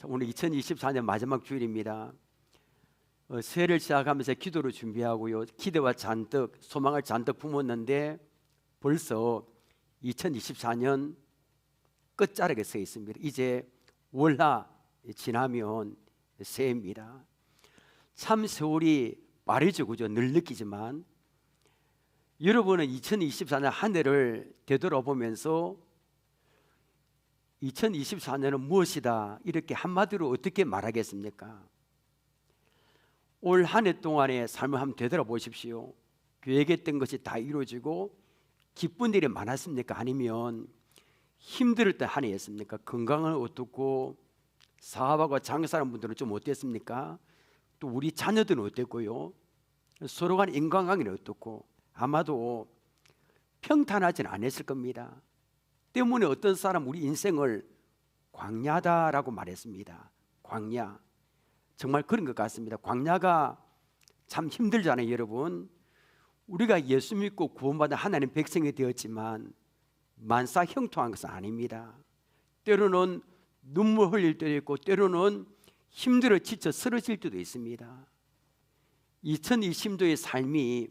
오늘 2024년 마지막 주일입니다. 새해를 시작하면서 기도를 준비하고요, 기대와 잔뜩 소망을 잔뜩 품었는데 벌써 2024년 끝자락에 서 있습니다. 이제 월하 지나면 새해입니다. 참 세월이 빠르죠, 그죠? 늘 느끼지만 여러분은 2024년 한 해를 되돌아보면서 2024년은 무엇이다 이렇게 한마디로 어떻게 말하겠습니까? 올 한 해 동안의 삶을 한번 되돌아보십시오. 계획했던 것이 다 이루어지고 기쁜 일이 많았습니까? 아니면 힘들었던 한 해였습니까? 건강은 어떻고 사업하고 장사하는 분들은 좀 어땠습니까? 또 우리 자녀들은 어땠고요? 서로 간 인간관계는 어떻고? 아마도 평탄하지는 않았을 겁니다. 때문에 어떤 사람 우리 인생을 광야다라고 말했습니다. 광야, 정말 그런 것 같습니다. 광야가 참 힘들잖아요, 여러분. 우리가 예수 믿고 구원받은 하나님 백성이 되었지만 만사 형통한 것은 아닙니다. 때로는 눈물 흘릴 때도 있고 때로는 힘들어 지쳐 쓰러질 때도 있습니다. 2020년도의 삶이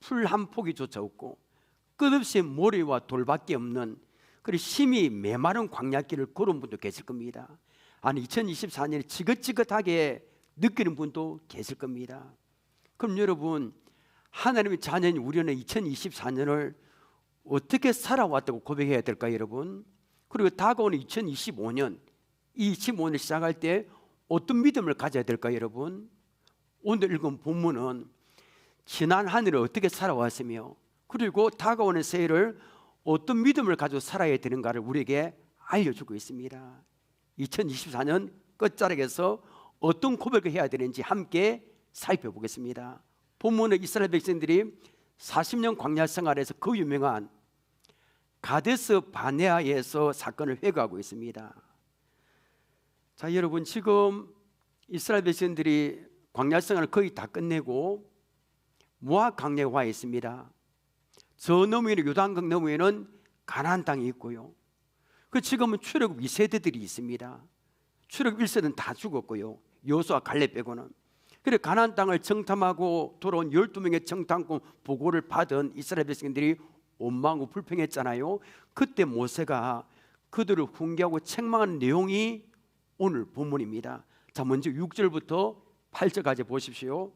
풀 한 포기조차 없고 끝없이 모래와 돌밖에 없는 그리고 힘이 메마른 광야길을 걸은 분도 계실 겁니다. 아니 2024년에 지긋지긋하게 느끼는 분도 계실 겁니다. 그럼 여러분, 하나님의 자녀인 우리는 2024년을 어떻게 살아왔다고 고백해야 될까요, 여러분? 그리고 다가오는 2025년, 이 25년을 시작할 때 어떤 믿음을 가져야 될까요, 여러분? 오늘 읽은 본문은 지난 한 해를 어떻게 살아왔으며 그리고 다가오는 새해를 어떤 믿음을 가지고 살아야 되는가를 우리에게 알려주고 있습니다. 2024년 끝자락에서 어떤 고백을 해야 되는지 함께 살펴보겠습니다. 본문은 이스라엘 백성들이 40년 광야 생활에서 그 유명한 가데스 바네아에서 사건을 회고하고 있습니다. 자, 여러분, 지금 이스라엘 백성들이 광야 생활을 거의 다 끝내고 모압 강야에 와 있습니다. 저 너머에는 요단강 너머에는 가나안 땅이 있고요. 그 지금은 출애굽 2세대들이 있습니다. 출애굽 1세대는 다 죽었고요, 여호수아 갈렙 빼고는. 그래 가나안 땅을 정탐하고 돌아온 12명의 정탐꾼 보고를 받은 이스라엘 백성들이 원망하고 불평했잖아요. 그때 모세가 그들을 훈계하고 책망하는 내용이 오늘 본문입니다. 자, 먼저 6절부터 8절까지 보십시오.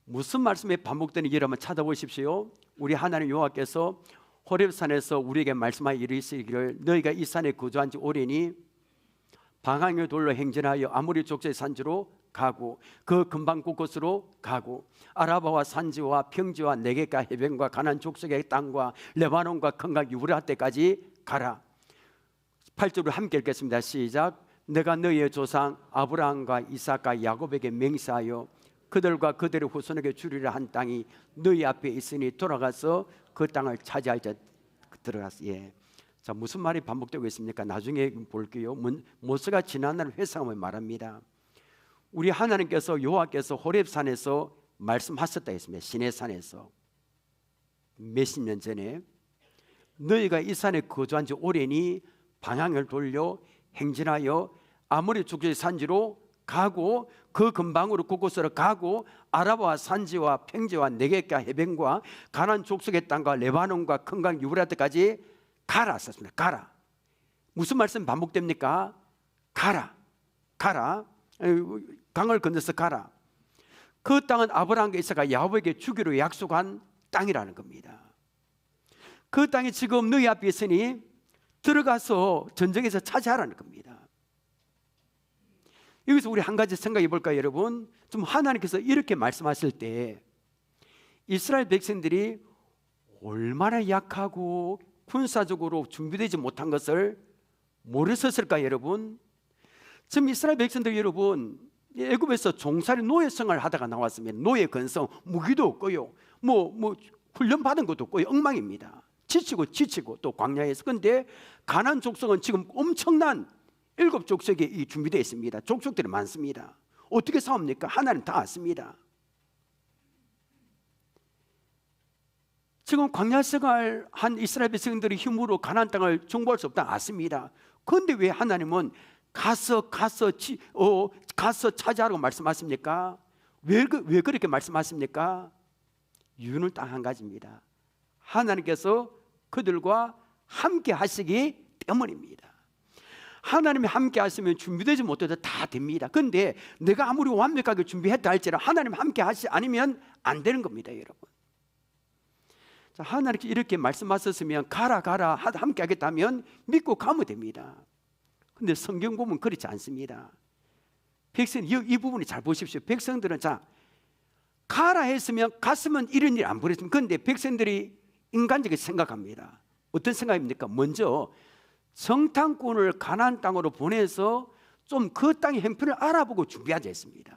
무슨 말씀이 반복되는지 한번 찾아보십시오. 우리 하나님 여호와께서 호렙산에서 우리에게 말씀하여 이르시기를 너희가 이 산에 거주한 지 오래니 방향을 돌로 행진하여 아모리 족속의 산지로 가고 그 근방 곳곳으로 가고 아라바와 산지와 평지와 네겝과 해변과 가나안 족속의 땅과 레바논과 큰강 유브라트 때까지 가라. 8절을 함께 읽겠습니다. 시작. 내가 너희의 조상 아브라함과 이삭과 야곱에게 맹세하여 그들과 그들의 후손에게 주리라 한 땅이 너희 앞에 있으니 돌아가서 그 땅을 차지할 자 들어갔어. 예. 자, 무슨 말이 반복되고 있습니까? 나중에 볼게요. 모세가 지난날 회상하며 말합니다. 우리 하나님께서 여호와께서 호렙산에서 말씀하셨다 했습니다. 시내산에서 몇십 년 전에 너희가 이 산에 거주한 지 오래니 방향을 돌려 행진하여 아모리 족속의 산지로 가고 그 근방으로 곳곳으로 가고 아라바 산지와 평지와 네겝과 해변과 가나안 족속의 땅과 레바논과 큰강 유브라트까지 가라 썼습니다. 가라. 무슨 말씀 반복됩니까? 가라. 가라. 강을 건너서 가라. 그 땅은 아브라함과 이삭과 야곱에게 주기로 약속한 땅이라는 겁니다. 그 땅이 지금 너희 앞에 있으니 들어가서 전쟁에서 차지하라는 겁니다. 여기서 우리 한 가지 생각해 볼까요, 여러분? 좀 하나님께서 이렇게 말씀하실 때 이스라엘 백성들이 얼마나 약하고 군사적으로 준비되지 못한 것을 모르셨을까요, 여러분? 지금 이스라엘 백성들 여러분, 애굽에서 종살이 노예 생활을 하다가 나왔습니다. 노예 근성, 무기도 없고요, 뭐 훈련 받은 것도 없고요, 엉망입니다. 지치고 또 광야에서. 근데 가나안 족속은 지금 엄청난 7족속이 준비되어 있습니다. 족속들이 많습니다. 어떻게 싸웁니까? 하나님 다 아십니다. 지금 광야 생활 한 이스라엘 백성들의 힘으로 가나안 땅을 정복할 수 없다 아십니다. 그런데 왜 하나님은 가서 차지하라고 말씀하십니까? 왜 그렇게 말씀하십니까? 이유는 딱 한 가지입니다. 하나님께서 그들과 함께 하시기 때문입니다. 하나님이 함께 하시면 준비되지 못해도 다 됩니다. 그런데 내가 아무리 완벽하게 준비했다 할지라도 하나님 함께 하시 않으면 안 되는 겁니다, 여러분. 자, 하나님께 이렇게 말씀하셨으면 가라 함께 하겠다면 믿고 가면 됩니다. 근데 성경 보면 그렇지 않습니다. 백성, 이 부분이 잘 보십시오. 백성들은 자, 가라 했으면 갔으면 이런 일 안 벌어집니다. 그런데 백성들이 인간적으로 생각합니다. 어떤 생각입니까? 먼저 정탐꾼을 가나안 땅으로 보내서 좀 그 땅의 형편을 알아보고 준비하자 했습니다.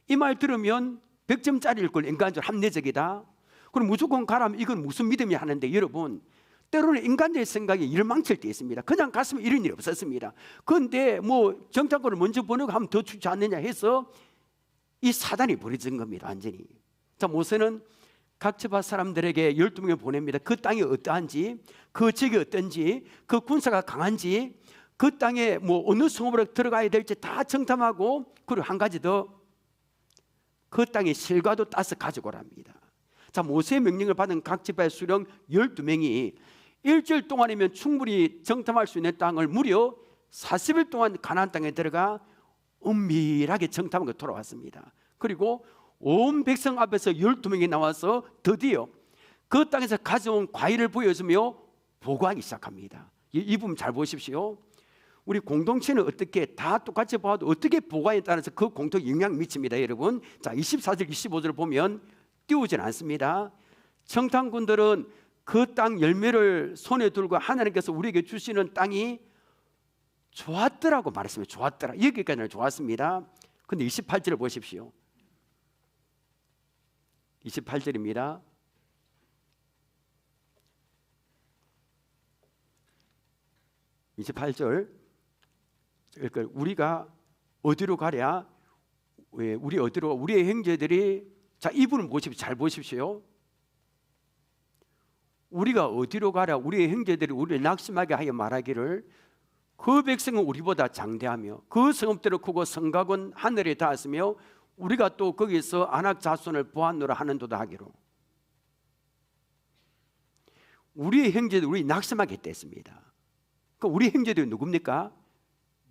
이 말 들으면 100점짜리일 걸. 인간적으로 합리적이다. 그럼 무조건 가라면 이건 무슨 믿음이 하는데, 여러분 때로는 인간적인 생각이 일을 망칠 때 있습니다. 그냥 갔으면 이런 일이 없었습니다. 그런데 뭐 정탐꾼을 먼저 보내고 하면 더 좋지 않느냐 해서 이 사단이 벌어진 겁니다, 완전히. 자, 모세는 각 지파 사람들에게 12명을 보냅니다. 그 땅이 어떠한지, 그 지역이 어떤지, 그 군사가 강한지, 그 땅에 뭐 어느 성읍으로 들어가야 될지 다 정탐하고, 그리고 한 가지 더, 그 땅의 실과도 따서 가지고 오랍니다. 자, 모세의 명령을 받은 각 지파의 수령 12명이 일주일 동안이면 충분히 정탐할 수 있는 땅을 무려 40일 동안 가나안 땅에 들어가 은밀하게 정탐하고 돌아왔습니다. 그리고 온 백성 앞에서 12명이 나와서 드디어 그 땅에서 가져온 과일을 보여주며 보고하기 시작합니다. 이 부분 잘 보십시오. 우리 공동체는 어떻게 다 똑같이 봐도 어떻게 보고하에 따라서 그 공통 영향을 미칩니다, 여러분. 자, 24절 25절을 보면 띄우진 않습니다. 정탐꾼들은 그 땅 열매를 손에 들고 하나님께서 우리에게 주시는 땅이 좋았더라고 말했습니다. 좋았더라. 여기까지는 좋았습니다. 근데 28절을 보십시오. 28절입니다. 그러니까 우리가 어디로 가랴? 우리 어디로? 우리의 형제들이, 자, 이분을 보십시오. 잘 보십시오. 우리가 어디로 가랴? 우리의 형제들이 우리를 낙심하게 하여 말하기를 그 백성은 우리보다 장대하며 그 성읍들은 크고 성곽은 하늘에 닿았으며 우리가 또 거기서 아낙 자손을 보았노라 하는도다 하기로. 우리의 형제들 우리 낙심하게 했습니다. 그러니까 우리 형제들이 누굽니까?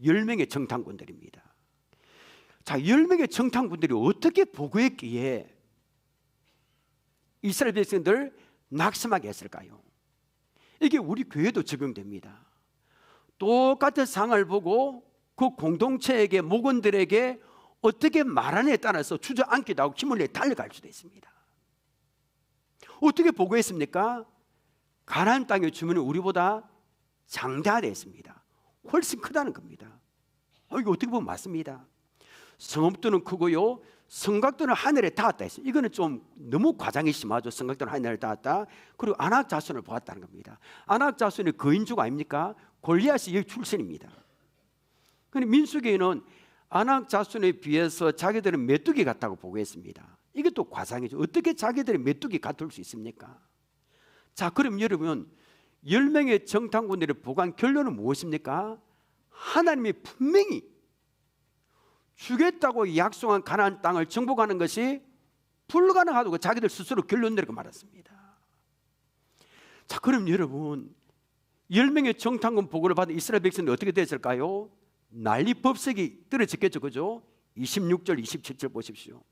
10명의 정탐꾼들입니다. 자, 10명의 정탐꾼들이 어떻게 보고했기에 이스라엘 백성들 낙심하게 했을까요? 이게 우리 교회도 적용됩니다. 똑같은 상황을 보고 그 공동체에게, 목원들에게 어떻게 말하느냐에 따라서 주저앉기도 하고 힘을 내 달려갈 수도 있습니다. 어떻게 보고했습니까? 가나안 땅의 주민은 우리보다 장대하다 했습니다. 훨씬 크다는 겁니다. 이거 어떻게 보면 맞습니다. 성읍들은 크고요, 성곽들은 하늘에 닿았다 했어요. 이거는 좀 너무 과장이 심하죠. 성곽들은 하늘에 닿았다. 그리고 아낙 자손을 보았다는 겁니다. 아낙 자손이 거인주가 아닙니까? 골리앗이 여기 출신입니다. 그런데 민수기에는 아낙 자손에 비해서 자기들은 메뚜기 같다고 보고했습니다. 이게 또 과장이죠. 어떻게 자기들이 메뚜기 같을 수 있습니까? 자, 그럼 여러분 10명의 정탐꾼들이 보고한 결론은 무엇입니까? 하나님이 분명히 주겠다고 약속한 가나안 땅을 정복하는 것이 불가능하다고 자기들 스스로 결론 내리고 말았습니다. 자, 그럼 여러분 10명의 정탐꾼 보고를 받은 이스라엘 백성들이 어떻게 됐을까요? 난리 법석이 떨어졌겠죠, 그죠? 26절 27절 보십시오.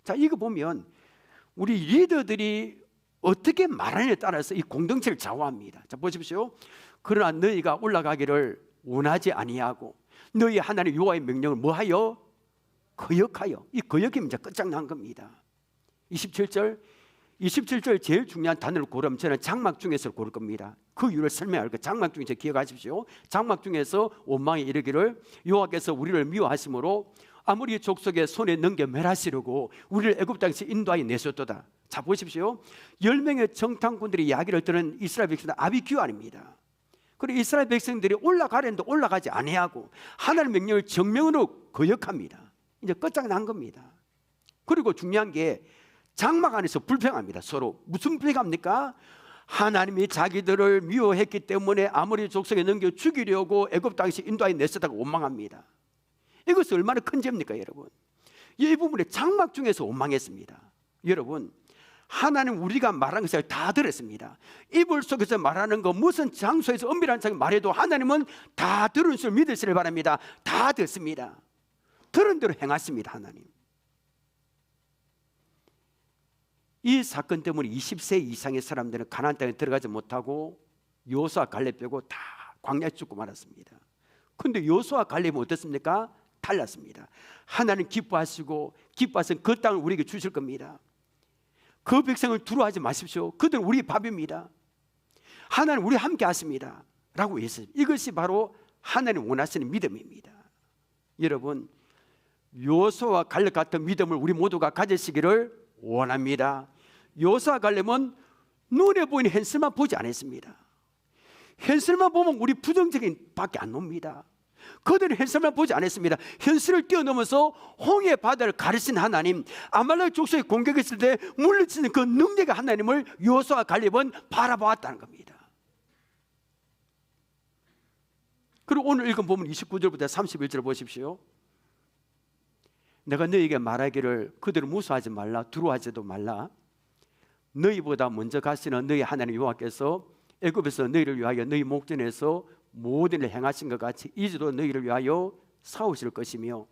자, 이거 보면 우리 리더들이 어떻게 말하느냐에 따라서 이 공동체를 좌우합니다. 자, 보십시오. 그러나 너희가 올라가기를 원하지 아니하고 너희 하나님 여호와의 명령을 뭐하여? 거역하여. 이 거역이면 이제 끝장난 겁니다. 27절 제일 중요한 단어를 고르면 저는 장막 중에서 고를 겁니다. 그 이유를 설명할 거. 장막 중에서 기억하십시오. 장막 중에서 원망이 이르기를 여호와께서 우리를 미워하심으로 아무리 족속의 손에 넘겨 멸하시려고 우리를 애굽 땅에서 인도하여 내셨도다. 자, 보십시오. 10명의 정탐꾼들이 이야기를 들은 이스라엘 백성들 아비규 아닙니다. 그리고 이스라엘 백성들이 올라가려는데 올라가지 아니하고 하나님의 명령을 정면으로 거역합니다. 이제 끝장난 겁니다. 그리고 중요한 게 장막 안에서 불평합니다. 서로 무슨 불평합니까? 하나님이 자기들을 미워했기 때문에 아모리 족속에 넘겨 죽이려고 애굽 땅에서 인도하여 냈었다고 원망합니다. 이것이 얼마나 큰 죄입니까 여러분? 이 부분에 장막 중에서 원망했습니다. 여러분, 하나님 우리가 말하는 것을 다 들었습니다. 이불 속에서 말하는 거, 무슨 장소에서 은밀한 장소 말해도 하나님은 다 들은 줄 믿으시길 바랍니다. 다 듣습니다. 들은 대로 행하십니다. 하나님. 이 사건 때문에 20세 이상의 사람들은 가나안 땅에 들어가지 못하고 여호수아 갈렙 빼고 다 광야에 죽고 말았습니다. 그런데 여호수아 갈렙은 어떻습니까? 달랐습니다. 하나님 기뻐하시고 기뻐하신 그 땅을 우리에게 주실 겁니다. 그 백성을 두려워하지 마십시오. 그들은 우리 밥입니다. 하나님 우리 함께 하십니다 라고 했어요. 이것이 바로 하나님 원하시는 믿음입니다. 여러분, 여호수아와 갈렙 같은 믿음을 우리 모두가 가지시기를 원합니다. 여호수아 갈렙은 눈에 보이는 현실만 보지 않았습니다. 현실만 보면 우리 부정적인 밖에 안 놉니다. 그들은 현실만 보지 않았습니다. 현실을 뛰어넘어서 홍해 바다를 가르친 하나님, 아말렉 족속이 공격했을 때 물리치는 그 능력의 하나님을 여호수아 갈렙은 바라보았다는 겁니다. 그리고 오늘 읽은 본문 29절부터 31절 보십시오. 내가 너희에게 말하기를 그들을 무수하지 말라, 두려워하지도 말라. 너희보다 먼저 가시는 너희 하나님 여호와께서 애굽에서 너희를 위하여 너희 목전에서 모든 일을 행하신 것 같이 이제도 너희를 위하여 싸우실 것이며,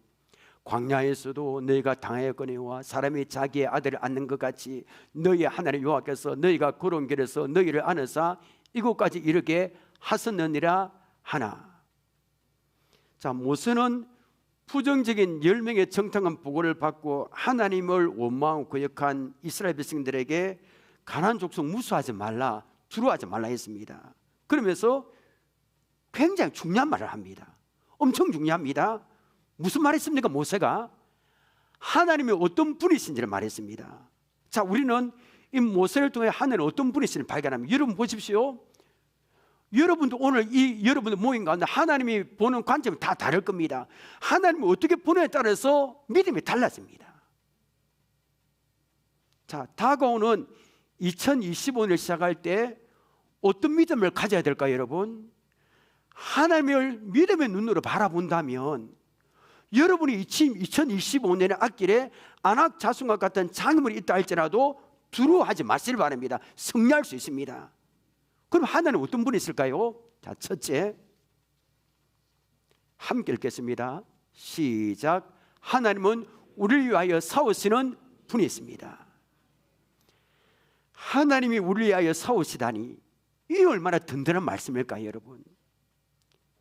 광야에서도 너희가 당하였거니와 사람이 자기의 아들을 안는 것 같이 너희의 하나님 여호와께서 너희가 걸어온 길에서 너희를 안으사 이곳까지 이르게 하셨느니라 하나. 자, 모세는 부정적인 10명의 정당한 보고를 받고 하나님을 원망하고 거역한 이스라엘 백성들에게 가나안 족속 무수하지 말라, 두려워하지 말라 했습니다. 그러면서 굉장히 중요한 말을 합니다. 엄청 중요합니다. 무슨 말했습니까? 모세가 하나님이 어떤 분이신지를 말했습니다. 자, 우리는 이 모세를 통해 하나님이 어떤 분이신지를 발견합니다. 여러분 보십시오. 여러분도 오늘 이 여러분들 모임 가운데 하나님이 보는 관점이 다 다를 겁니다. 하나님이 어떻게 보느냐에 따라서 믿음이 달라집니다. 자, 다가오는 2025년을 시작할 때 어떤 믿음을 가져야 될까요, 여러분? 하나님을 믿음의 눈으로 바라본다면 여러분이 2025년의 앞길에 안악 자손과 같은 장애물이 있다 할지라도 두려워하지 마시길 바랍니다. 승리할 수 있습니다. 그럼 하나님 어떤 분이 있을까요? 자, 첫째, 함께 읽겠습니다. 시작. 하나님은 우리를 위하여 싸우시는 분이 있습니다. 하나님이 우리를 위하여 싸우시다니, 이 얼마나 든든한 말씀일까요, 여러분?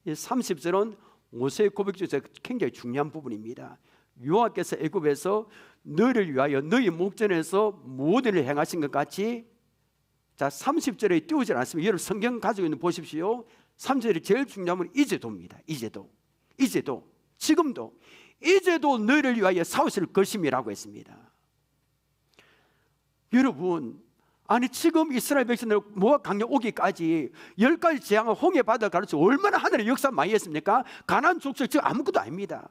30절은 모세의 고백 중에서 굉장히 중요한 부분입니다. 여호와께서 애굽에서 너희를 위하여 너희 목전에서 모든 일을 행하신 것 같이. 자, 30절에 띄우지 않습니다. 여러분 성경 가지고 있는 보십시오. 3절이 제일 중요한 건 이제도입니다. 이제도, 지금도, 이제도 너희를 위하여 싸우실 것임이라고 했습니다. 여러분, 아니 지금 이스라엘 백성들 모압 강력 오기까지 10가지 재앙을 홍해 바다 가르쳐 얼마나 하늘의 역사 많이 했습니까? 가나안 족속 지금 아무것도 아닙니다.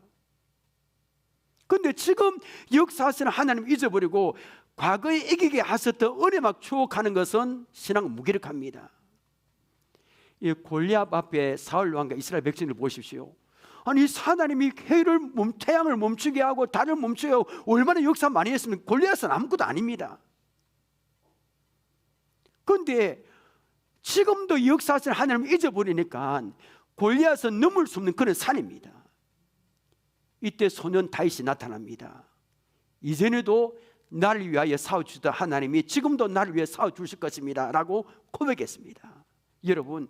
그런데 지금 역사하시는 하나님 잊어버리고 과거에 이기게 하셨던 은혜 막 추억하는 것은 신앙은 무기력합니다. 이 골리앗 앞에 사울 왕과 이스라엘 백성들 보십시오. 아니 하나님이 태양을 멈추게 하고 달을 멈추게 하고 얼마나 역사 많이 했습니까? 골리앗은 아무것도 아닙니다. 그런데 지금도 역사하시는 하나님을 잊어버리니까 골리앗은 넘을 수 없는 그런 산입니다. 이때 소년 다윗이 나타납니다. 이전에도 나를 위하여 싸워주시던 하나님이 지금도 나를 위해 싸워주실 것입니다 라고 고백했습니다. 여러분,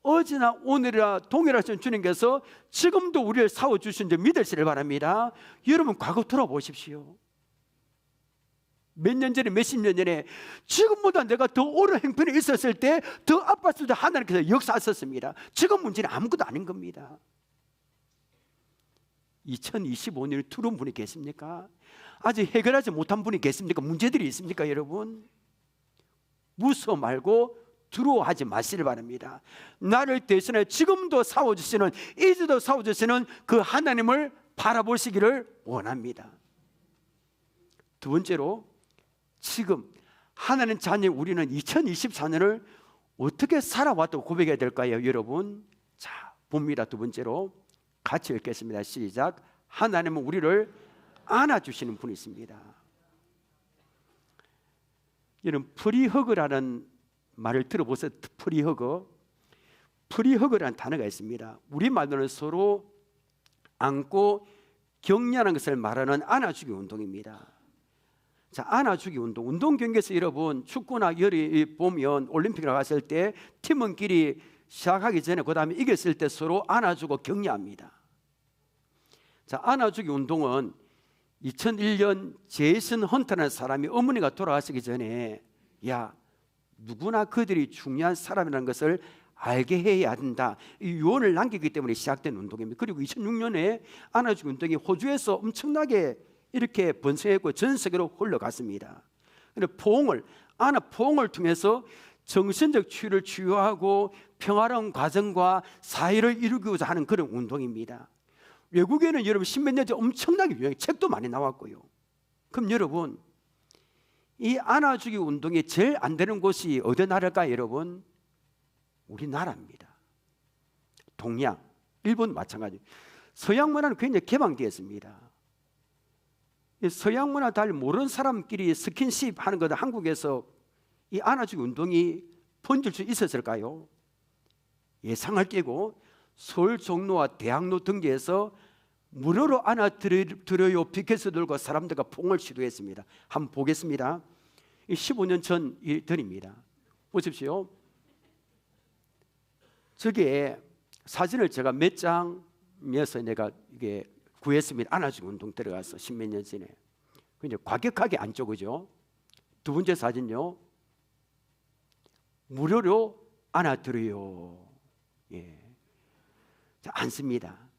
어제나 오늘이나 동일하신 주님께서 지금도 우리를 싸워주신 줄 믿으시길 바랍니다. 여러분 과거 돌아보십시오. 몇 년 전에 몇십 년 전에 지금보다 내가 더 옳은 행편에 있었을 때 더 아팠을 때 하나님께서 역사하셨습니다. 지금 문제는 아무것도 아닌 겁니다. 2025년에 두려운 분이 계십니까? 아직 해결하지 못한 분이 계십니까? 문제들이 있습니까 여러분? 무서워 말고 두려워하지 마시길 바랍니다. 나를 대신해 지금도 싸워주시는, 이제도 싸워주시는 그 하나님을 바라보시기를 원합니다. 두 번째로, 지금 하나님 자녀 우리는 2024년을 어떻게 살아왔다고 고백해야 될까요, 여러분? 자, 봅니다. 두 번째로 같이 읽겠습니다. 시작. 하나님은 우리를 안아주시는 분이십니다. 여러분, 프리허그라는 말을 들어보세요. 프리허그. 프리허그라는 단어가 있습니다. 우리말로는 서로 안고 격려하는 것을 말하는 안아주기 운동입니다. 자, 안아주기 운동. 운동 경기에서 여러분 축구나 열이 보면 올림픽 나갔을 때 팀원끼리 시작하기 전에 그 다음에 이겼을 때 서로 안아주고 격려합니다. 자, 안아주기 운동은 2001년 제이슨 헌터라는 사람이 어머니가 돌아가시기 전에 야, 누구나 그들이 중요한 사람이라는 것을 알게 해야 된다, 이 유언을 남기기 때문에 시작된 운동입니다. 그리고 2006년에 안아주기 운동이 호주에서 엄청나게 이렇게 번성했고 전 세계로 흘러갔습니다. 그런데 포옹을 통해서 정신적 치유를 치유하고 평화로운 가정과 사회를 이루고자 하는 그런 운동입니다. 외국에는 여러분 십몇 년째 엄청나게 유행, 책도 많이 나왔고요. 그럼 여러분, 이 안아주기 운동이 제일 안 되는 곳이 어디 나라일까요, 여러분? 우리나라입니다. 동양, 일본 마찬가지. 서양 문화는 굉장히 개방되었습니다. 서양 문화 달리 모르는 사람끼리 스킨십 하는 것도 한국에서 이 안아주기 운동이 번질 수 있었을까요? 예상을 깨고 서울 종로와 대학로 등지에서 무료로 안아드려요 피켓을 들고 사람들과 포옹을 시도했습니다. 한번 보겠습니다. 15년 전 일들입니다. 보십시오. 저기에 사진을 제가 몇 장에서 내가 이게 구했습니다. 안아주기 운동 들어가서 십몇 년 전에. 굉장히 과격하게 앉죠, 그죠? 두 번째 사진요. 무료로 안아드려요. 예. 자, 앉습니다.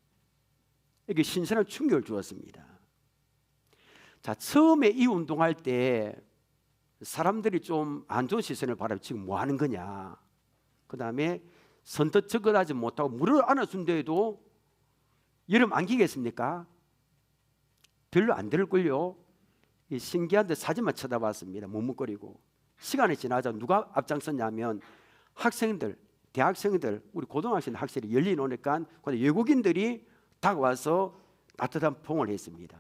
이게 신선한 충격을 주었습니다. 자, 처음에 이 운동할 때 사람들이 좀 안 좋은 시선을 바라고 지금 뭐 하는 거냐. 그 다음에 선뜻 접근하지 못하고 무료로 안아준데도 여러분 안기겠습니까? 별로 안 들을걸요. 신기한데 사진만 쳐다봤습니다. 머뭇거리고. 시간이 지나자 누가 앞장섰냐면 학생들, 대학생들, 우리 고등학생 학생이 열리 노니까 외국인들이 다가와서 따뜻한 포옹을 했습니다.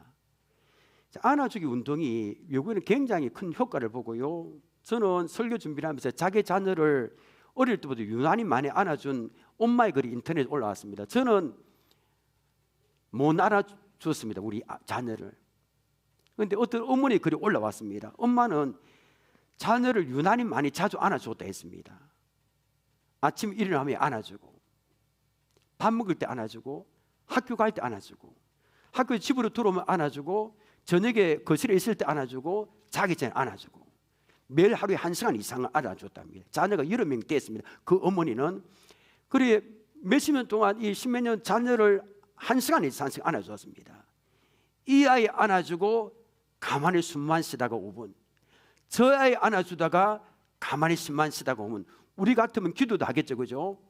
자, 안아주기 운동이 외국에는 굉장히 큰 효과를 보고요. 저는 설교 준비를 하면서 자기 자녀를 어릴 때부터 유난히 많이 안아준 엄마의 글이 인터넷에 올라왔습니다. 저는 못 안아줬습니다, 우리 자녀를. 그런데 어떤 어머니 글이 올라왔습니다. 엄마는 자녀를 유난히 많이 자주 안아줬다 했습니다. 아침 일어나면 안아주고, 밥 먹을 때 안아주고, 학교 갈 때 안아주고, 학교 집으로 들어오면 안아주고, 저녁에 거실에 있을 때 안아주고, 자기 전에 안아주고, 매일 하루에 1시간 이상을 안아줬답니다. 자녀가 여러 명 됐습니다. 그 어머니는. 그래 몇십 년 동안 이 십몇 년 자녀를 1시간 이상씩 안아줬습니다. 이 아이 안아주고 가만히 숨만 쉬다가 5분, 저 아이 안아주다가 가만히 숨만 쉬다가 5분. 우리 같으면 기도도 하겠죠, 그죠?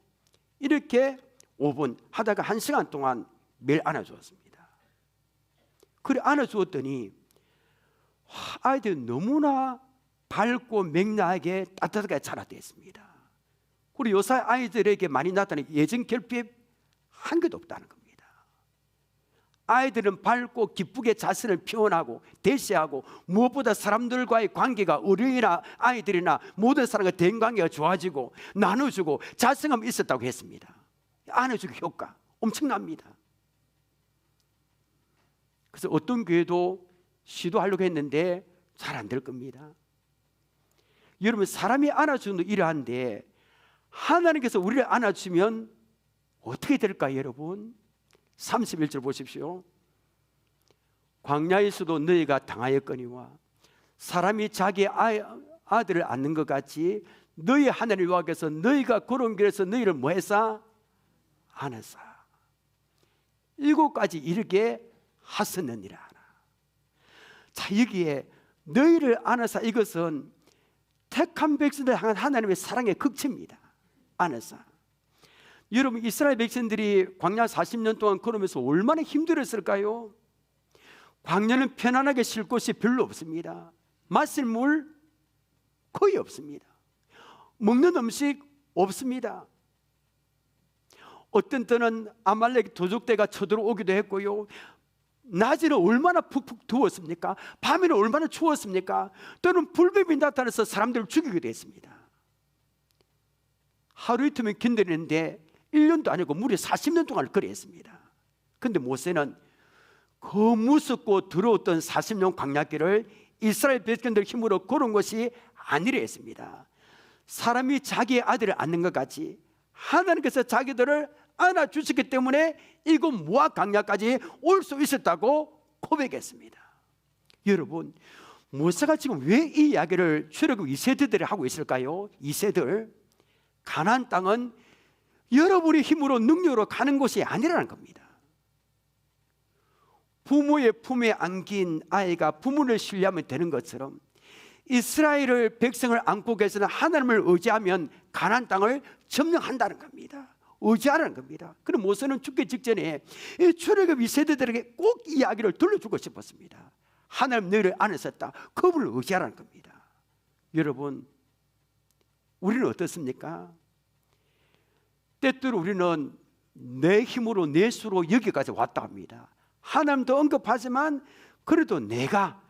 이렇게 5분 하다가 1시간 동안 매일 안아주었습니다. 그래 안아주었더니 아이들이 너무나 밝고 맹랑하게 따뜻하게 자라됐습니다. 그리고 요새 아이들에게 많이 나타나는 예전 결핍 한 개도 없다는 겁니다. 아이들은 밝고 기쁘게 자신을 표현하고 대시하고, 무엇보다 사람들과의 관계가 어린이나 아이들이나 모든 사람과 대인 관계가 좋아지고 나눠주고 자신감이 있었다고 했습니다. 안아주기 효과 엄청납니다. 그래서 어떤 교회도 시도하려고 했는데 잘 안 될 겁니다. 여러분, 사람이 안아주는 이러한데 하나님께서 우리를 안아주면 어떻게 될까요, 여러분? 31절 보십시오. 광야에서도 너희가 당하였거니와 사람이 자기 아들을 안는 것 같이 너희 하나님 여호와께서 너희가 걸어온 길에서 너희를 뭐했사? 안았사. 7가지 이르게 하셨느니라. 자, 여기에 너희를 안았사, 이것은 택한 백성들 향한 하나님의 사랑의 극치입니다. 안았사. 여러분, 이스라엘 백성들이 광야 40년 동안 걸으면서 얼마나 힘들었을까요? 광야는 편안하게 쉴 곳이 별로 없습니다. 마실 물 거의 없습니다. 먹는 음식 없습니다. 어떤 때는 아말렉 도적대가 쳐들어오기도 했고요, 낮에는 얼마나 푹푹 더웠습니까? 밤에는 얼마나 추웠습니까? 또는 불뱀이 나타나서 사람들을 죽이기도 했습니다. 하루 이틀면 견디는데 1년도 아니고 무려 40년 동안 그래 했습니다. 그런데 모세는 그 무섭고 더러웠던 40년 광야길을 이스라엘 백성들 힘으로 걸은 것이 아니라 했습니다. 사람이 자기의 아들을 안는 것 같이 하나님께서 자기들을 안아주셨기 때문에 이곳 모압 광야까지 올 수 있었다고 고백했습니다. 여러분, 모세가 지금 왜 이 이야기를 출애굽 2세대들이 하고 있을까요? 2세들, 가나안 땅은 여러분의 힘으로 능력으로 가는 곳이 아니라는 겁니다. 부모의 품에 안긴 아이가 부모를 신뢰하면 되는 것처럼 이스라엘을 백성을 안고 계시는 하나님을 의지하면 가나안 땅을 점령한다는 겁니다. 의지하라는 겁니다. 그럼 모세는 죽기 직전에 이 출애굽 2세대들에게 꼭 이야기를 들려주고 싶었습니다. 하나님 너희를 안으셨다, 그분을 의지하라는 겁니다. 여러분, 우리는 어떻습니까? 때때로 우리는 내 힘으로 내 수로 여기까지 왔다 합니다. 하나님도 언급하지만 그래도 내가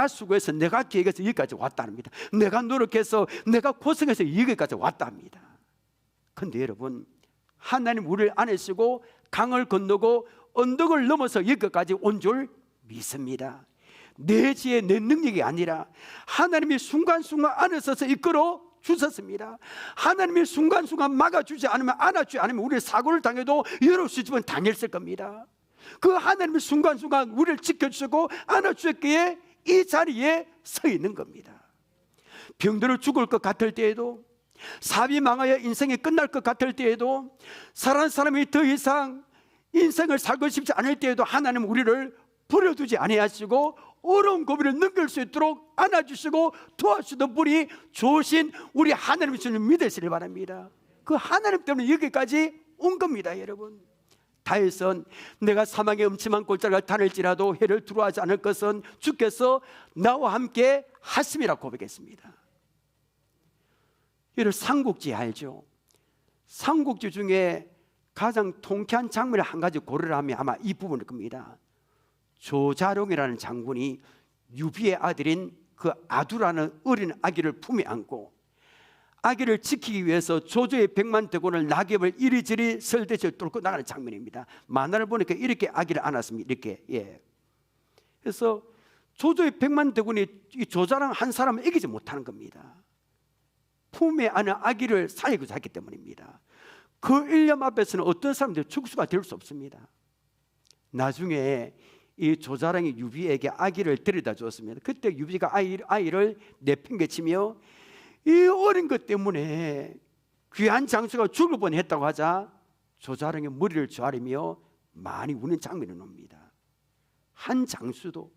수고해서 내가 기획해서 여기까지 왔다 합니다. 내가 노력해서 내가 고생해서 여기까지 왔다 합니다. 그런데 여러분, 하나님 우리를 안으시고 강을 건너고 언덕을 넘어서 여기까지 온 줄 믿습니다. 내 지혜 내 능력이 아니라 하나님이 순간순간 안으셔서 이끌어 주셨습니다. 하나님이 순간순간 막아주지 않으면, 안아주지 않으면 우리 사고를 당해도 여러 수집은 당했을 겁니다. 그 하나님이 순간순간 우리를 지켜주시고 안아주셨기에 이 자리에 서 있는 겁니다. 병들어 죽을 것 같을 때에도, 사업이 망하여 인생이 끝날 것 같을 때에도, 사랑하는 사람이 더 이상 인생을 살고 싶지 않을 때에도 하나님은 우리를 버려두지 아니하시고 어려운 고비를 넘길 수 있도록 안아주시고 도와주시던 분이 좋으신 우리 하나님의 주님 믿으시길 바랍니다. 그 하나님 때문에 여기까지 온 겁니다. 여러분, 다윗은 내가 사망의 음침한 골짜기를 다닐지라도 해를 두려워하지 않을 것은 주께서 나와 함께 하심이라 고백했습니다. 여러분, 삼국지 알죠? 삼국지 중에 가장 통쾌한 장면을 한 가지 고르라면 아마 이 부분일 겁니다. 조자룡이라는 장군이 유비의 아들인 그 아두라는 어린 아기를 품에 안고 아기를 지키기 위해서 조조의 100만 대군을 낙엽을 이리저리 설대지를 뚫고 나가는 장면입니다. 만화를 보니까 이렇게 아기를 안았습니다. 이렇게. 그래서 조조의 100만 대군이 이 조자랑 한 사람을 이기지 못하는 겁니다. 품에 안은 아기를 살리고자 했기 때문입니다. 그 일념 앞에서는 어떤 사람들이 축수가 될 수 없습니다. 나중에 이 조자랑이 유비에게 아기를 데려다 주었습니다. 그때 유비가 아이를 내팽개치며 이 어린 것 때문에 귀한 장수가 죽을 뻔했다고 하자 조자랑의 머리를 조아리며 많이 우는 장면이 나옵니다. 한 장수도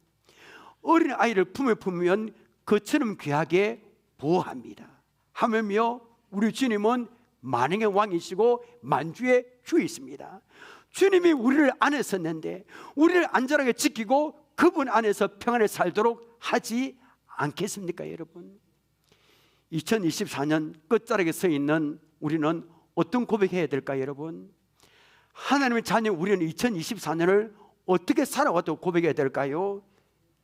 어린 아이를 품에 품으면 그처럼 귀하게 보호합니다. 하물며 우리 주님은 만왕의 왕이시고 만주의 주이십니다. 주님이 우리를 안으셨는데 우리를 안전하게 지키고 그분 안에서 평안에 살도록 하지 않겠습니까? 여러분, 2024년 끝자락에 서 있는 우리는 어떤 고백해야 될까요? 여러분, 하나님의 자녀 우리는 2024년을 어떻게 살아왔다고 고백해야 될까요?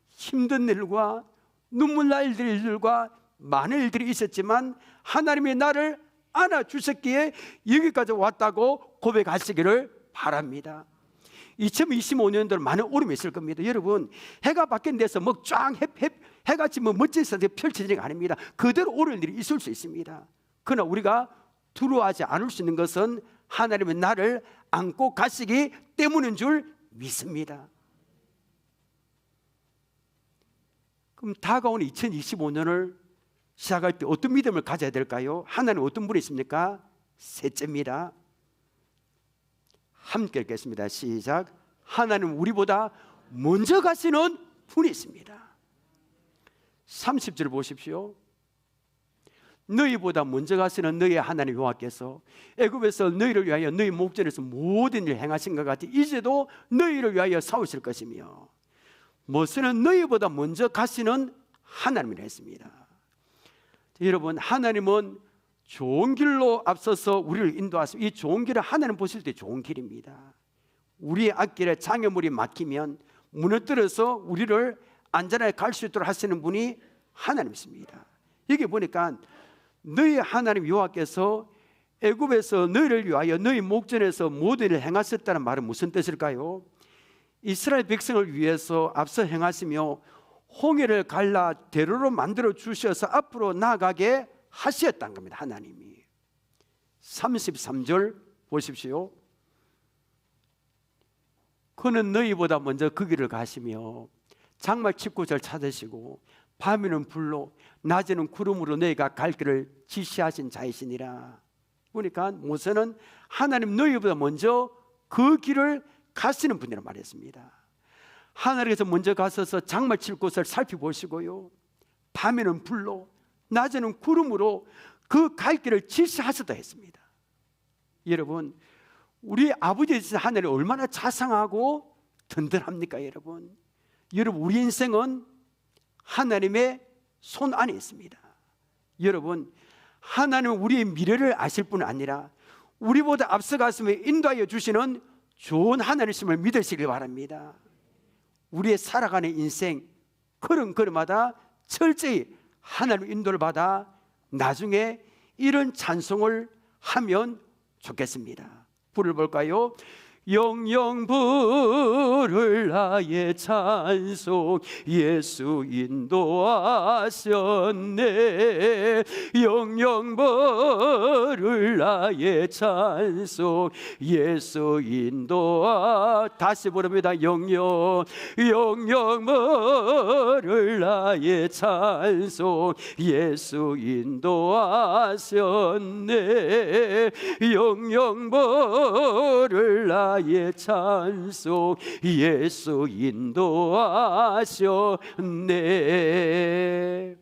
힘든 일과 눈물 날 일들과 많은 일들이 있었지만 하나님이 나를 안아주셨기에 여기까지 왔다고 고백하시기를 바랍니다. 2025년도는 많은 어려움이 있을 겁니다. 여러분, 해가 바뀐 데서 뭐 쫙 해같이 뭐 멋진 세상에 펼쳐지는 게 아닙니다. 그대로 어려운 일이 있을 수 있습니다. 그러나 우리가 두려워하지 않을 수 있는 것은 하나님은 나를 안고 가시기 때문인 줄 믿습니다. 그럼 다가오는 2025년을 시작할 때 어떤 믿음을 가져야 될까요? 하나님 어떤 분이 있습니까? 셋째입니다. 함께 읽겠습니다. 시작. 하나님 우리보다 먼저 가시는 분이 있습니다. 30절 보십시오. 너희보다 먼저 가시는 너희의 하나님 여호와께서 애굽에서 너희를 위하여 너희 목전에서 모든 일을 행하신 것 같이 이제도 너희를 위하여 싸우실 것이며 모세는 너희보다 먼저 가시는 하나님이라 했습니다. 여러분, 하나님은 좋은 길로 앞서서 우리를 인도하시고, 이 좋은 길은 하나님 보실 때 좋은 길입니다. 우리의 앞길에 장애물이 막히면 무너뜨려서 우리를 안전하게 갈 수 있도록 하시는 분이 하나님이십니다. 여기 보니까 너희 하나님 여호와께서 애굽에서 너희를 위하여 너희 목전에서 모든 일을 행하셨다는 말은 무슨 뜻일까요? 이스라엘 백성을 위해서 앞서 행하시며 홍해를 갈라 대로로 만들어 주셔서 앞으로 나아가게 하셨다는 겁니다. 하나님이. 33절 보십시오. 그는 너희보다 먼저 그 길을 가시며 장막 칩곳을 찾으시고 밤에는 불로 낮에는 구름으로 너희가 갈 길을 지시하신 자이시니라. 보니까 모세는 하나님 너희보다 먼저 그 길을 가시는 분이라 말했습니다. 하나님께서 먼저 가셔서 장막 칠 곳을 살펴보시고요, 밤에는 불로 낮에는 구름으로 그 갈 길을 지시하셨다 했습니다. 여러분, 우리 아버지 하나님 얼마나 자상하고 든든합니까? 여러분, 우리 인생은 하나님의 손 안에 있습니다. 여러분, 하나님은 우리의 미래를 아실 뿐 아니라 우리보다 앞서가시며 인도하여 주시는 좋은 하나님이심을 믿으시길 바랍니다. 우리의 살아가는 인생 걸음걸음마다 철저히 하나님의 인도를 받아 나중에 이런 찬송을 하면 좋겠습니다. 불을 볼까요? 영영 부를 나의 찬송 예수 인도하셨네. 영영 부를 나의 찬송 예수 다시 부릅니다. 영영 부를 나의 찬송 예수 인도하셨네. 영영 부를 나의 찬송 예수 인도하셨네.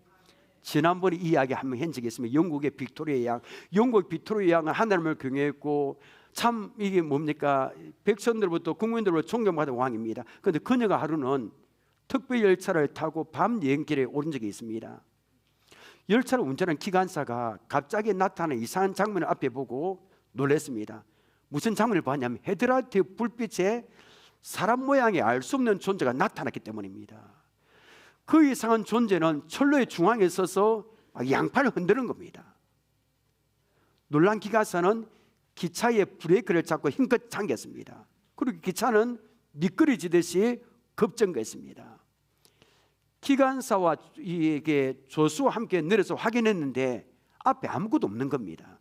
지난번에 이야기 한번 한 적이 있습니다. 영국 빅토리아 양은 하나님을 경외했고 참 이게 뭡니까? 백성들부터 국민들부터 존경받은 왕입니다. 그런데 그녀가 하루는 특별 열차를 타고 밤 여행길에 오른 적이 있습니다. 열차를 운전한 기관사가 갑자기 나타나는 이상한 장면을 앞에 보고 놀랐습니다. 무슨 장면을 봤냐면 헤드라이트 불빛에 사람 모양의 알 수 없는 존재가 나타났기 때문입니다. 그 이상한 존재는 철로의 중앙에 서서 양팔을 흔드는 겁니다. 놀란 기관사는 기차의 브레이크를 잡고 힘껏 당겼습니다. 그리고 기차는 미끄러지듯이 급정거했습니다. 기관사와 이게 조수와 함께 내려서 확인했는데 앞에 아무것도 없는 겁니다.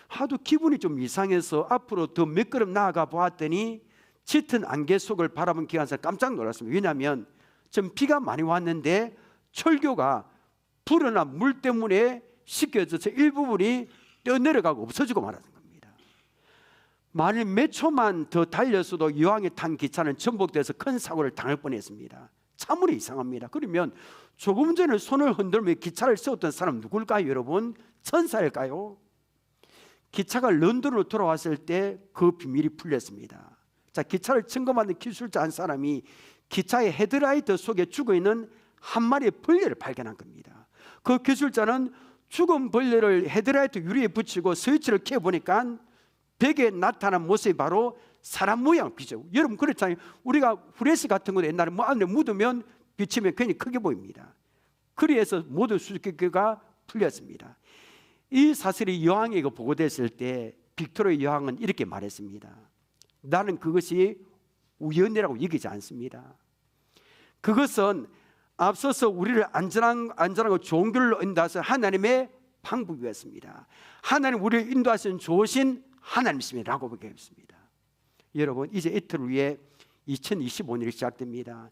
하도 기분이 좀 이상해서 앞으로 더 몇 걸음 나아가 보았더니 짙은 안개 속을 바라본 기관사 깜짝 놀랐습니다. 왜냐하면 좀 비가 많이 왔는데 철교가 불어나 물 때문에 씻겨져서 일부분이 떠내려가고 없어지고 말하는 겁니다. 만일 몇 초만 더 달렸어도 이왕에 탄 기차는 전복돼서 큰 사고를 당할 뻔했습니다. 참으로 이상합니다. 그러면 조금 전에 손을 흔들며 기차를 세웠던 사람 누굴까요? 여러분, 천사일까요? 기차가 런던으로 돌아왔을 때 그 비밀이 풀렸습니다. 자, 기차를 점검하는 기술자 한 사람이 기차의 헤드라이트 속에 죽어있는 한 마리의 벌레를 발견한 겁니다. 그 기술자는 죽은 벌레를 헤드라이트 유리에 붙이고 스위치를 켜보니까 벽에 나타난 모습이 바로 사람 모양 비죠. 여러분 그렇잖아요. 우리가 후레쉬 같은 거 옛날에 안에 묻으면 비치면 괜히 크게 보입니다. 그래서 모든 수수께끼가 풀렸습니다. 이 사실이 여왕에게 보고됐을 때 빅토리아 여왕은 이렇게 말했습니다. 나는 그것이 우연이라고 여기지 않습니다. 그것은 앞서서 우리를 안전하고 좋은 길로 인도하신 하나님의 방법이었습니다. 하나님 우리를 인도하신 좋으신 하나님이십니다 라고 얘기했습니다. 여러분, 이제 이틀 후에 2025년이 시작됩니다.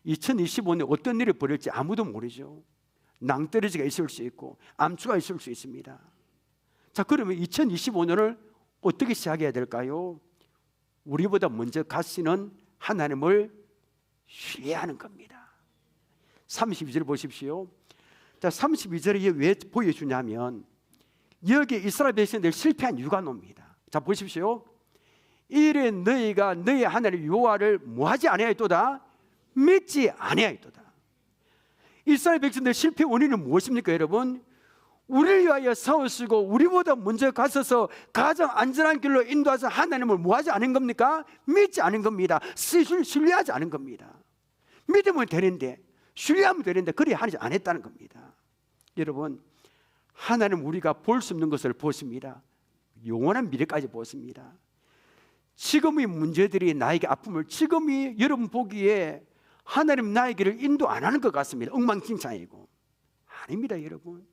2025년에 어떤 일이 벌일지 아무도 모르죠. 낭떠러지가 있을 수 있고 암초가 있을 수 있습니다. 자, 그러면 2025년을 어떻게 시작해야 될까요? 우리보다 먼저 가시는 하나님을 신뢰하는 겁니다. 32절 보십시오. 자, 32절에 왜 보여주냐면 여기 이스라엘 백성들 실패한 이유가 나옵니다. 자, 보십시오. 이래 너희가 너희 하나님 여호와를 뭐하지 아니하였도다? 믿지 아니하였도다. 이스라엘 백성들 실패 원인은 무엇입니까? 여러분, 우리를 위하여 싸우시고 우리보다 먼저 가셔서 가장 안전한 길로 인도하신 하나님을 뭐하지 않은 겁니까? 믿지 않은 겁니다. 신뢰하지 않은 겁니다. 믿으면 되는데, 신뢰하면 되는데 그리 하지 않았다는 겁니다. 여러분, 하나님 우리가 볼 수 없는 것을 보십니다. 영원한 미래까지 보십니다. 지금의 문제들이 나에게 아픔을, 지금이 여러분 보기에 하나님 나의 길을 인도 안 하는 것 같습니다. 엉망진창이고. 아닙니다, 여러분.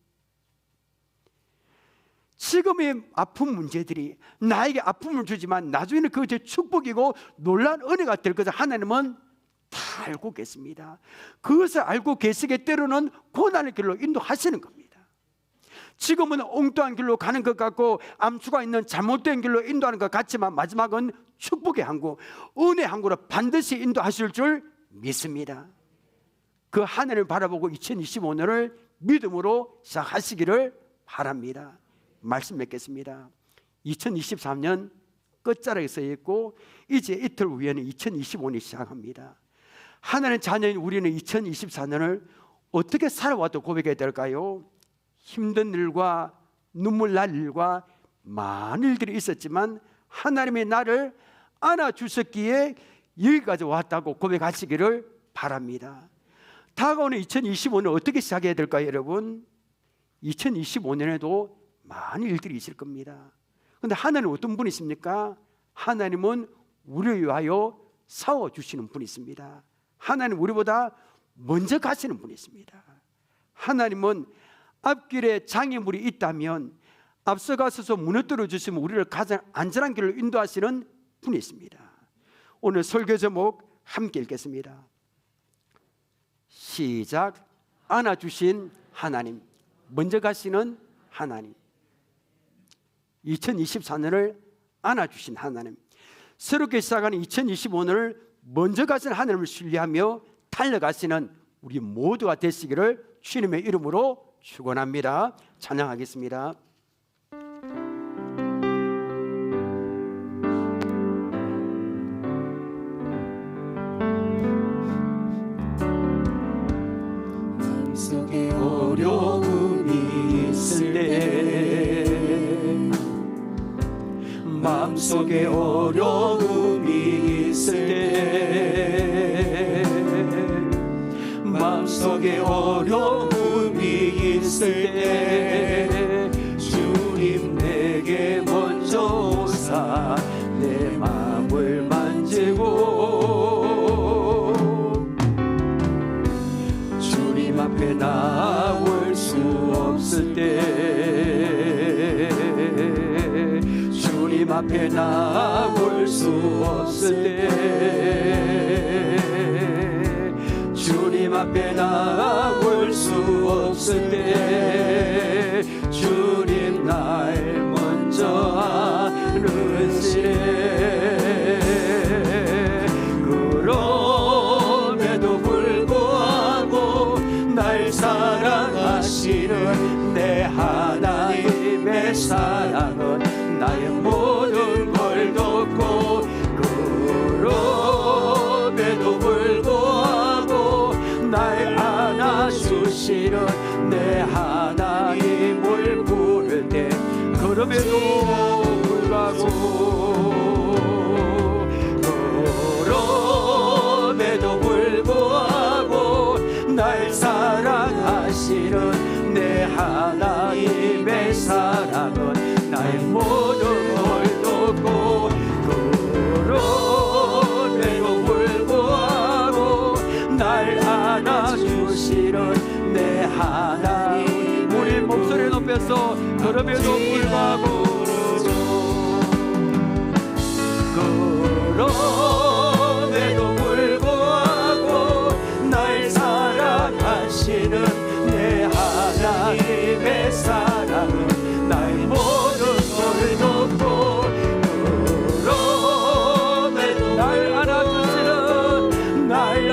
지금의 아픈 문제들이 나에게 아픔을 주지만 나중에는 그것이 축복이고 놀라운 은혜가 될 것을 하나님은 다 알고 계십니다. 그것을 알고 계시기에 때로는 고난의 길로 인도하시는 겁니다. 지금은 엉뚱한 길로 가는 것 같고 암수가 있는 잘못된 길로 인도하는 것 같지만 마지막은 축복의 항구, 은혜의 항구로 반드시 인도하실 줄 믿습니다. 그 하늘을 바라보고 2025년을 믿음으로 시작하시기를 바랍니다. 말씀 맺겠습니다. 2023년 끝자락에 서 있고 이제 이틀 후에는 2025년이 시작합니다. 하나님 자녀인 우리는 2024년을 어떻게 살아와도 고백해야 될까요? 힘든 일과 눈물 날 일과 많은 일들이 있었지만 하나님의 나를 안아주셨기에 여기까지 왔다고 고백하시기를 바랍니다. 다가오는 2025년 어떻게 시작해야 될까요, 여러분? 2025년에도 많은 일들이 있을 겁니다. 그런데 하나님은 어떤 분이십니까? 하나님은 우리를 위하여 싸워주시는 분이십니다. 하나님은 우리보다 먼저 가시는 분이십니다. 하나님은 앞길에 장애물이 있다면 앞서가셔서 무너뜨려 주시면 우리를 가장 안전한 길로 인도하시는 분이십니다. 오늘 설교 제목 함께 읽겠습니다. 시작. 안아주신 하나님, 먼저 가시는 하나님. 2024년을 안아주신 하나님, 새롭게 시작하는 2025년을 먼저 가시는 하나님을 신뢰하며 달려가시는 우리 모두가 되시기를 주님의 이름으로 축원합니다. 찬양하겠습니다. 마음속에 어려움이 있을 때, 마음속에 어려움이 있을 때, 마음속에 어려움이 있을 때 주님 내게 먼저 오사 내 마음을 만지고 주님 앞에 나올 수 없을 때, 주님 앞에 나올 수 없을 때, 주님 앞에 나올 수 없을 때 주님 날 먼저 안으시네. 그럼에도 불구하고 날 사랑하시는 내 하나님의 사랑은 나의 모든 걸 덮고, 그럼에도 불구하고 날 안아주시는 내 하나님을 부를 때, 그럼에도 불구하고, 그럼에도 불구하고 날 사랑하시는 내 하나님의 사랑은 나의 모든 걸 덮고, 그럼에도 불구하고 날 안아주시는 내 하나님. 우리 목소리 높여서 그럼에도 불구하고, 그럼에도 불구하고 날 사랑하시는 내 하나님의 사랑은 나의 모든 걸 덮고, 그럼에도 날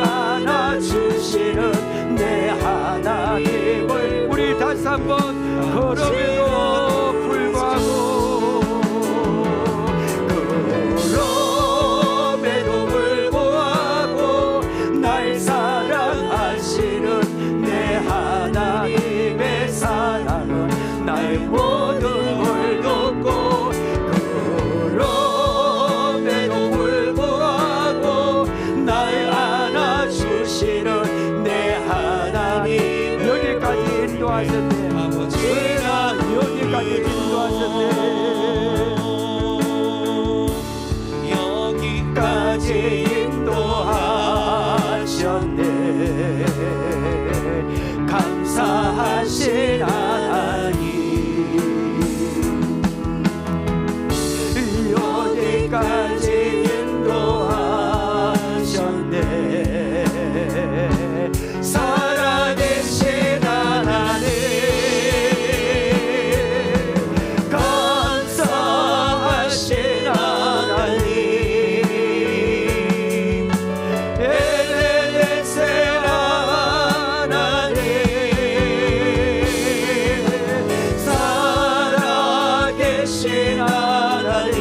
안아주시는 내 하나님을 우리 다시 한번 그럼에도 불구하고, 그럼에도 불구하고 날 사랑하시는 내 하나님의 사랑은 여기까지 인도하셨네. 감사하신 하나님, 여기까지 인도하셨네. 살아계신 하나님, 감사하신 하나님, 에베네셀 하나님, 살아계신 하나님,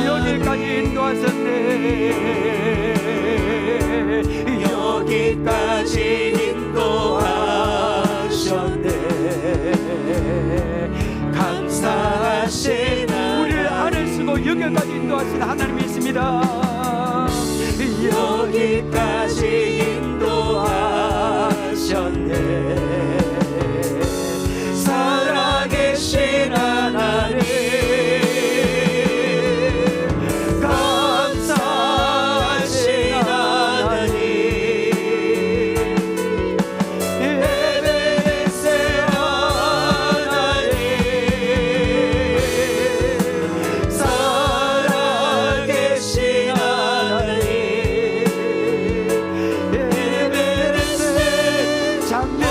여기까지 인도하셨네. 여기까지 인도하셨네. 감사하신 우리를 안을 쓰고 여기까지 인도하신 하나님이 있습니다. 여기까지 인도하셨네. 살아계신 하나님, 감사하신 하나님, 에베네셀 하나님, 살아계신 하나님, 에베네셀 장래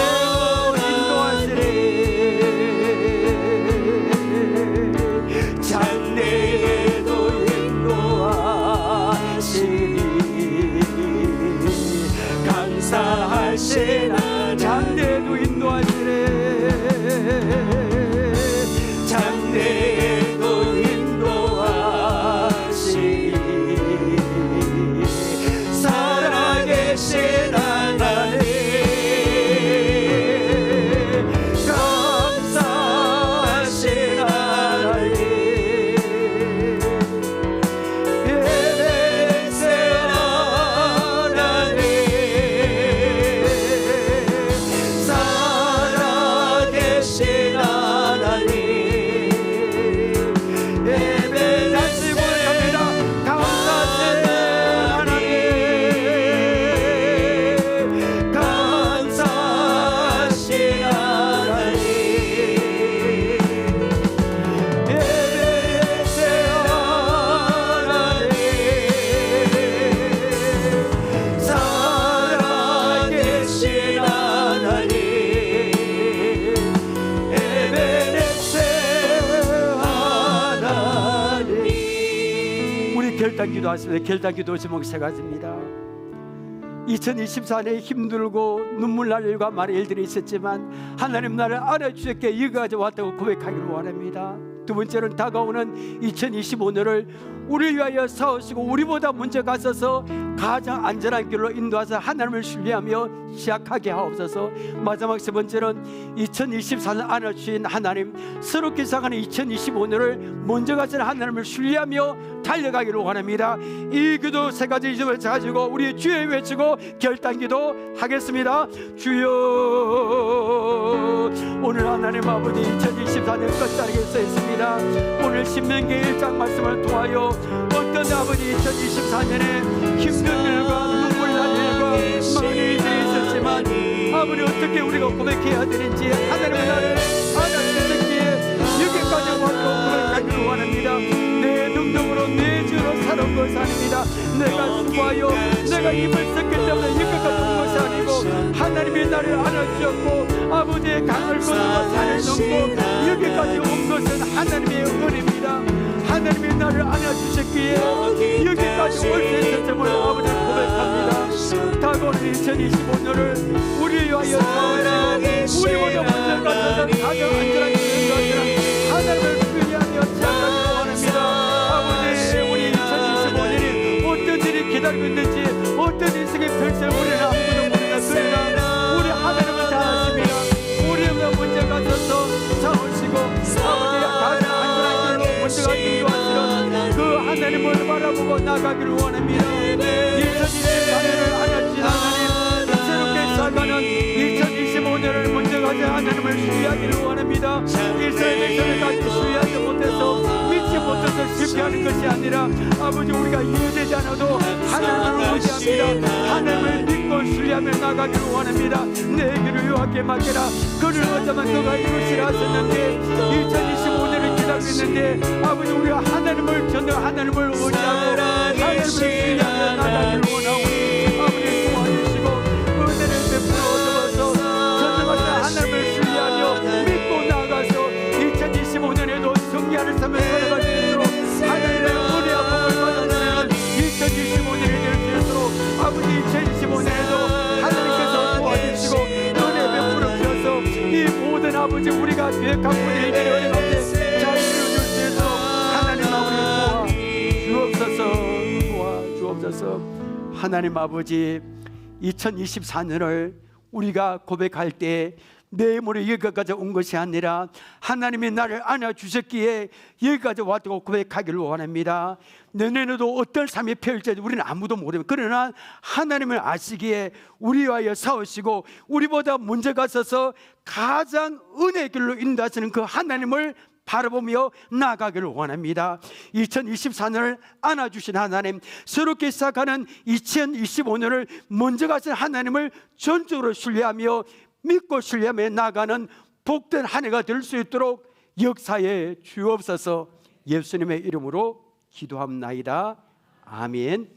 인도하시네. 장래에도 인도하시니 감사하신 하나님, 장래에도 인도하시네. 장래에도 인도하시니 살아계신 하나님, 감사하신 하나님, 에베네셀 하나님, 살아계신 하나님, 다시 고백합니다. 감사하신 하나님, 감사하신 하나님, 에베네셀 하나님, 살아계신 하나님, 에베네셀 하나님. 우리 결단 기도하십니다. 결단 기도 제목 세 가지입니다. 2024년에 힘들고 눈물 날 일과 많은 일들이 있었지만 하나님 나를 알아주셨기에 여기까지 왔다고 고백하기를 원합니다. 두 번째는 다가오는 2025년을 우리를 위하여 싸우시고 우리보다 먼저 가셔서 가장 안전한 길로 인도하사 하나님을 신뢰하며 시작하게 하옵소서. 마지막 세 번째는 2024년 안아주신 하나님, 새롭게 시작하는 2025년을 먼저 가신 하나님을 신뢰하며 달려가기를 원합니다. 이 기도 세 가지 이름을 가지고 우리 주여 외치고 결단기도 하겠습니다. 주여, 오늘 하나님 아버지 2024년 끝자리에 서 있습니다. 오늘 신명기 1장 말씀을 통하여 어떤 아버지 2024년에 힘든 일과 눈물 난 일과 많은 일들이 있었지만 아버지 어떻게 우리가 고백해야 되는지 하나님의 나를 알아주셨기에 여기까지 와서 고백하기를 원합니다. 내 능력으로 내 죄로 살아온 것이 아닙니다. 내가 수고하여 내가 힘을 썼기 때문에 여기까지 온 것이 아니고 하나님이 나를 안아주셨고 아버지의 강을 건너고 산을 넘고 여기까지 온 것은 하나님의 은혜입니다. 하나님이 나를 안아주셨기에 여기까지 올 수 있었음을 아버지 고백합니다. 다가오는 2025년을 우리를 위하여 싸우시고 우리보다 먼저 가서 가장 안전하게 인도하시는 하나님을 신뢰하며 시작하기를 원합니다. 아버지, 우리 2025년이 어떤 일이 기다리고 있는지 어떤 인생의 펼쳐을 우리는 아무도 모르나 그러나 우리 하나님은 다 아십니다. 우리보다 먼저 가셔서 싸우시고 아버지 가장 안전하게 먼저 가서 인도하시는 그 하나님을 바라보고 나가기를 원합니다. 2024년을 안아주신 하나님, 새롭게 시작하는 하나님을 신뢰하기를 원합니다. 이스라엘에서는 아직 신뢰하지 못해서 믿지 못해서 실패하는 것이 아니라 아버지 우리가 이해되지 않아도 하나님을 의지합니다. 하나님을 믿고 신뢰하며 나가기를 원합니다. 내 길을 여호와께 맡겨라. 그를 어쩌면 그가 이루시라 하셨는데 2025년을 기다리고 있는데 아버지 우리가 하나님을 전혀 하나님을 의지하고 하나님을 신뢰하며 나가기를 원하오니 아버지 도와주시고 은혜를 베풀어 주어서 전능하신 하나님을 신뢰하며 믿고 나아가서 2025년에도 승리하는 삶을 살아갈 수 있도록 하나님의 은혜와 복을 받아들이는 2025년이 될 수 있도록 아버지 2025년에도 하나님께서 도와주시고 은혜 베풀어 주셔서 이 모든 아버지 우리가 계획한 모든 일들이 은혜 가운데 잘 이루어질 수 있도록 하나님 아버지 도와주옵소서. 하나님 아버지 2024년을 우리가 고백할 때 내 몸에 여기까지 온 것이 아니라 하나님이 나를 안아주셨기에 여기까지 왔다고 고백하기를 원합니다. 내년에도 어떤 삶이 펼쳐질지 우리는 아무도 모릅니다. 그러나 하나님을 아시기에 우리와여 싸우시고 우리보다 먼저 가셔서 가장 은혜의 길로 인도하시는 그 하나님을 바라보며 나아가기를 원합니다. 2024년을 안아주신 하나님, 새롭게 시작하는 2025년을 먼저 가신 하나님을 전적으로 신뢰하며 믿고 신뢰하며 나아가는 복된 한 해가 될 수 있도록 역사에 주옵소서. 예수님의 이름으로 기도합나이다. 아멘.